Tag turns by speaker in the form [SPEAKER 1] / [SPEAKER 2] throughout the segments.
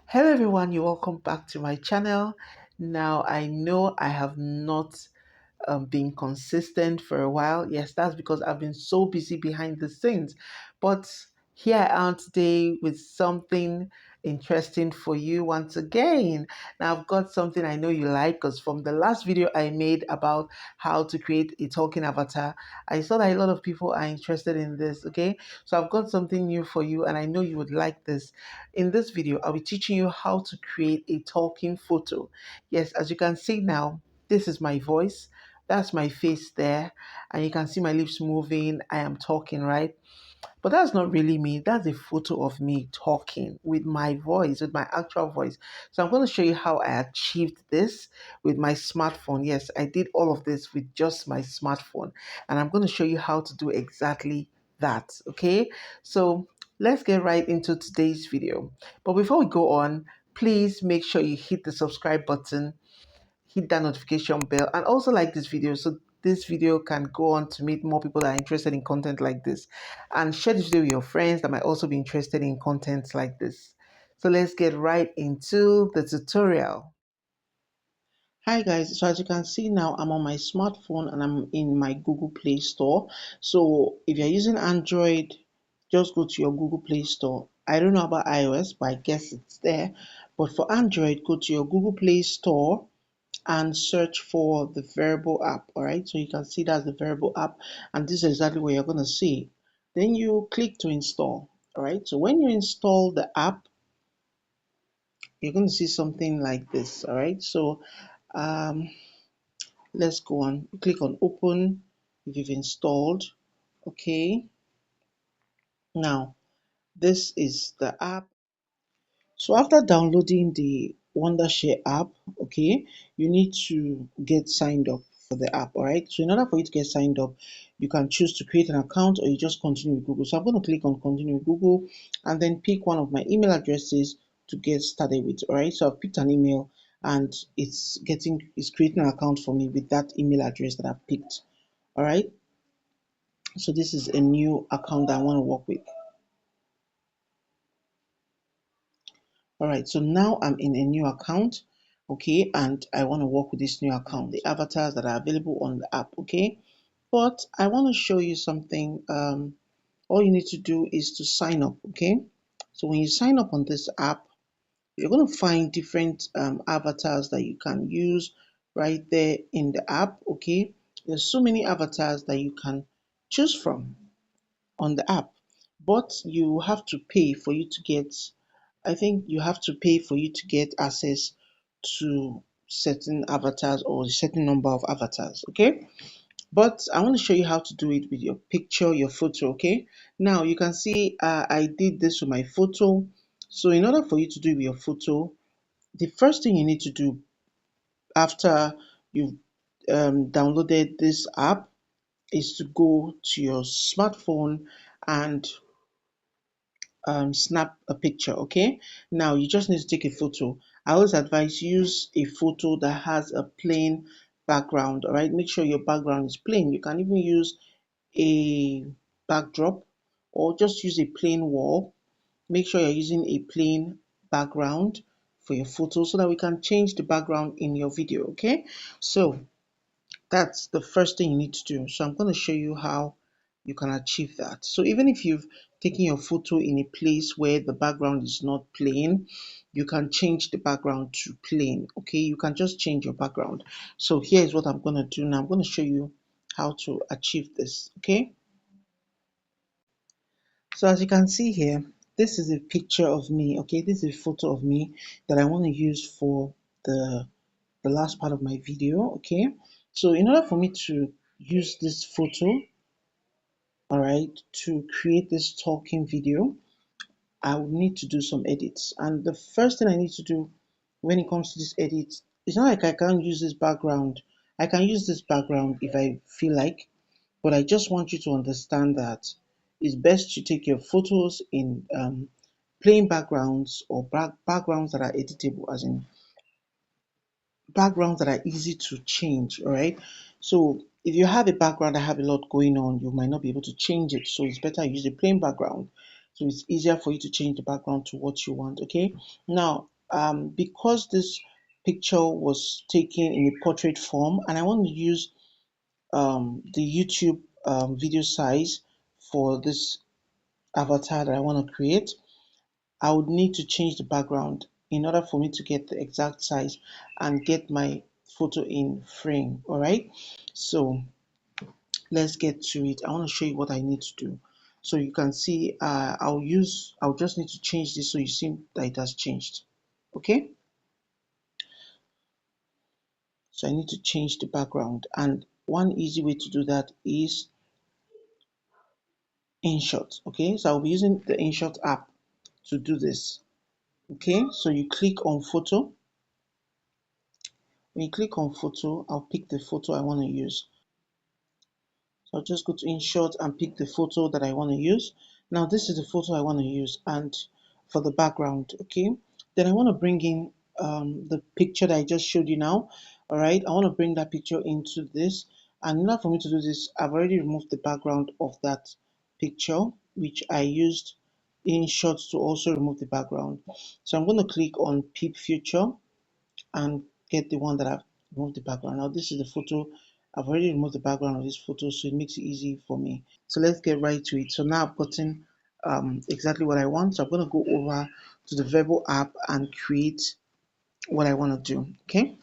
[SPEAKER 1] Hello everyone, you're welcome back to my channel. Now I know I have not been consistent for a while. Yes, that's because I've been so busy behind the scenes. But here I am today with something interesting for you once again. Now, I've got something I know you like because from the last video I made about how to create a talking avatar, I saw that a lot of people are interested in this. Okay, so I've got something new for you, and I know you would like this. In this video, I'll be teaching you how to create a talking photo. Yes, as you can see now, this is my voice. That's my face there, and you can see my lips moving. I am talking, right? But that's not really me. That's a photo of me talking with my voice, with my actual voice. So I'm going to show you how I achieved this with my smartphone. Yes, I did all of this with just my smartphone, and I'm going to show you how to do exactly that. Okay, so let's get right into today's video. But before we go on, please make sure you hit the subscribe button, hit that notification bell, and also like this video so this video can go on to meet more people that are interested in content like this, and share this video with your friends that might also be interested in content like this. So let's get right into the tutorial. Hi guys, so as you can see now, I'm on my smartphone and I'm in my Google Play Store. So if you're using Android, just go to your Google Play Store. I don't know about iOS, but I guess it's there. But for Android, go to your Google Play Store and search for the Variable app. All right, so you can see that's the Variable app, and this is exactly what you're going to see. Then you click to install. All right, so when you install the app, you're going to see something like this. All right, so um, let's go on. Click on open if you've installed. Okay, now this is the app. So after downloading the Wondershare app, okay, you need to get signed up for the app, all right? So in order for you to get signed up, you can choose to create an account or you just continue with Google. So I'm going to click on continue with Google and then pick one of my email addresses to get started with, all right? So I've picked an email and it's creating an account for me with that email address that I've picked, all right? So this is a new account that I want to work with. All right, so now I'm in a new account, okay, and I want to work with this new account, the avatars that are available on the app, okay. But I want to show you something. All you need to do is to sign up, okay. So when you sign up on this app, you're going to find different avatars that you can use right there in the app, okay. There's so many avatars that you can choose from on the app, but you have to pay for you to get, I think you have to pay for you to get access to certain avatars or a certain number of avatars, okay? But I want to show you how to do it with your picture, your photo, okay? Now you can see I did this with my photo. So in order for you to do it with your photo, the first thing you need to do after you've downloaded this app is to go to your smartphone and snap a picture. Okay, now you just need to take a photo. I always advise use a photo that has a plain background. All right, make sure your background is plain. You can even use a backdrop or just use a plain wall. Make sure you're using a plain background for your photo so that we can change the background in your video. Okay, so that's the first thing you need to do. So I'm going to show you how you can achieve that. So even if you've taken your photo in a place where the background is not plain, you can change the background to plain. Okay, you can just change your background. So here is what I'm going to do now. I'm going to show you how to achieve this. Okay, so as you can see here, this is a picture of me. Okay, this is a photo of me that I want to use for the last part of my video. Okay, so in order for me to use this photo, all right, to create this talking video, I would need to do some edits. And the first thing I need to do when it comes to this edit, it's not like I can't use this background. I can use this background if I feel like, but I just want you to understand that it's best to take your photos in plain backgrounds or backgrounds that are editable, as in backgrounds that are easy to change. All right, so if you have a background that have a lot going on, you might not be able to change it, so it's better I use a plain background so it's easier for you to change the background to what you want. Okay, now because this picture was taken in a portrait form and I want to use the YouTube video size for this avatar that I want to create, I would need to change the background in order for me to get the exact size and get my photo in frame. All right, so let's get to it. I want to show you what I need to do. So you can see I'll just need to change this so you see that it has changed. Okay, so I need to change the background, and one easy way to do that is InShot. Okay, so I'll be using the InShot app to do this. Okay, so you click on photo. When you click on photo, I'll pick the photo I want to use. So I'll just go to InShot and pick the photo that I want to use. Now this is the photo I want to use, and for the background, okay. Then I want to bring in the picture that I just showed you now. All right, I want to bring that picture into this, and in order for me to do this, I've already removed the background of that picture, which I used InShot to also remove the background. So I'm going to click on Peep Future and get the one that I've removed the background. Now this is the photo. I've already removed the background of this photo, so it makes it easy for me. So let's get right to it. So now I've gotten exactly what I want. So I'm going to go over to the Verbal app and create what I want to do. Okay,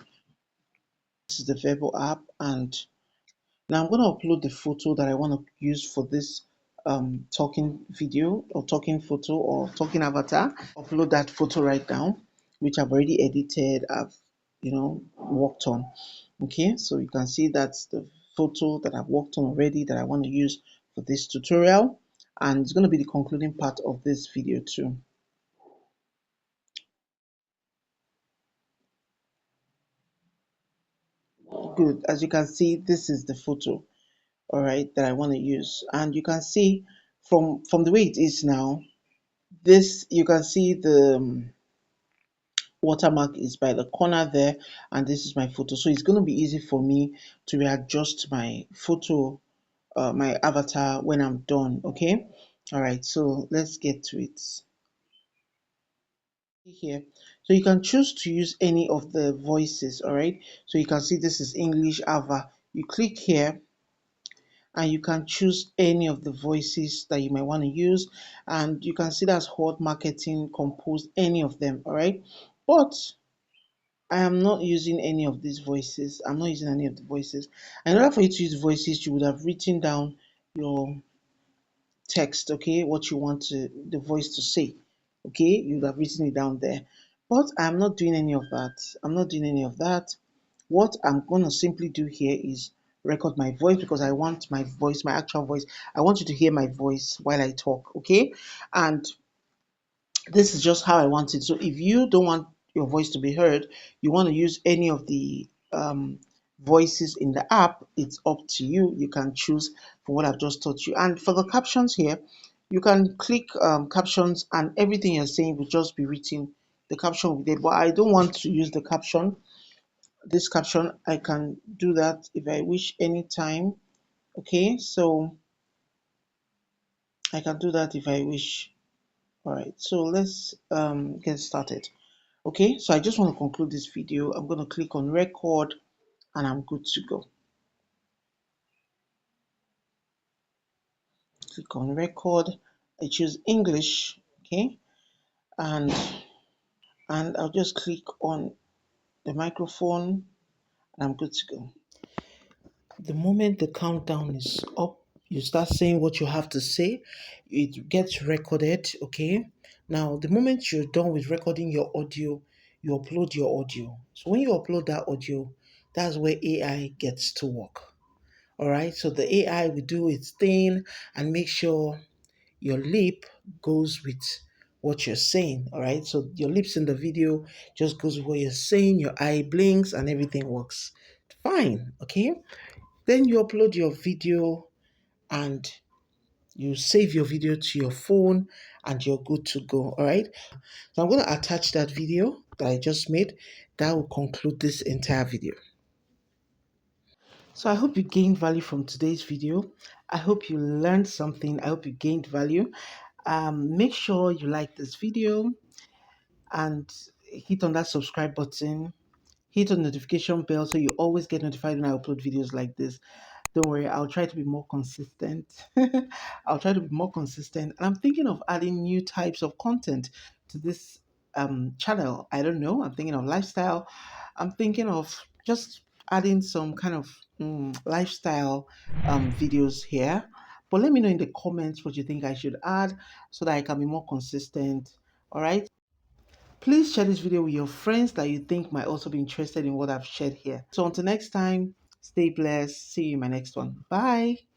[SPEAKER 1] this is the Verbal app, and now I'm going to upload the photo that I want to use for this talking video or talking photo or talking avatar. Upload that photo right now, which I've already edited. I've worked on. Okay, so you can see that's the photo that I've worked on already that I want to use for this tutorial, and it's going to be the concluding part of this video too. Good. As you can see, this is the photo, all right, that I want to use, and you can see from the way it is now, this you can see the watermark is by the corner there, and this is my photo, so it's going to be easy for me to readjust my photo, my avatar when I'm done. Okay, all right, so let's get to it here. So you can choose to use any of the voices. All right, so you can see this is English Ava. You click here and you can choose any of the voices that you might want to use, and you can see that's Hot Marketing, Compose, any of them. All right, but I am not using any of these voices. I'm not using any of the voices. In order for you to use voices, you would have written down your text, okay, what you want the voice to say. Okay, you would have written it down there. But I'm not doing any of that. I'm not doing any of that. What I'm gonna simply do here is record my voice because I want my voice, my actual voice. I want you to hear my voice while I talk, okay? And this is just how I want it. So if you don't want your voice to be heard, you want to use any of the voices in the app, it's up to you. You can choose for what I've just taught you. And for the captions here, you can click captions and everything you're saying will just be written. The caption will be there, but I don't want to use the caption. This caption, I can do that if I wish anytime. Okay, so I can do that if I wish. All right, so let's get started. Okay, so I just want to conclude this video. I'm going to click on record and I'm good to go. Click on record. I choose English. Okay, and I'll just click on the microphone and I'm good to go. The moment the countdown is up, you start saying what you have to say. It gets recorded. Okay, now the moment you're done with recording your audio, you upload your audio. So when you upload that audio, that's where AI gets to work. All right, so the AI will do its thing and make sure your lip goes with what you're saying. All right, so your lips in the video just goes with what you're saying, your eye blinks, and everything works fine. Okay, then you upload your video and you save your video to your phone and you're good to go. All right, so I'm going to attach that video that I just made. That will conclude this entire video. So I hope you gained value from today's video. I hope you learned something. I hope you gained value. Make sure you like this video, and hit on that subscribe button, hit on notification bell so you always get notified when I upload videos like this. Don't worry, I'll try to be more consistent. I'll try to be more consistent. And I'm thinking of adding new types of content to this channel. I don't know. I'm thinking of lifestyle. I'm thinking of just adding some kind of lifestyle videos here. But let me know in the comments what you think I should add so that I can be more consistent. All right. Please share this video with your friends that you think might also be interested in what I've shared here. So until next time, stay blessed. See you in my next one. Bye.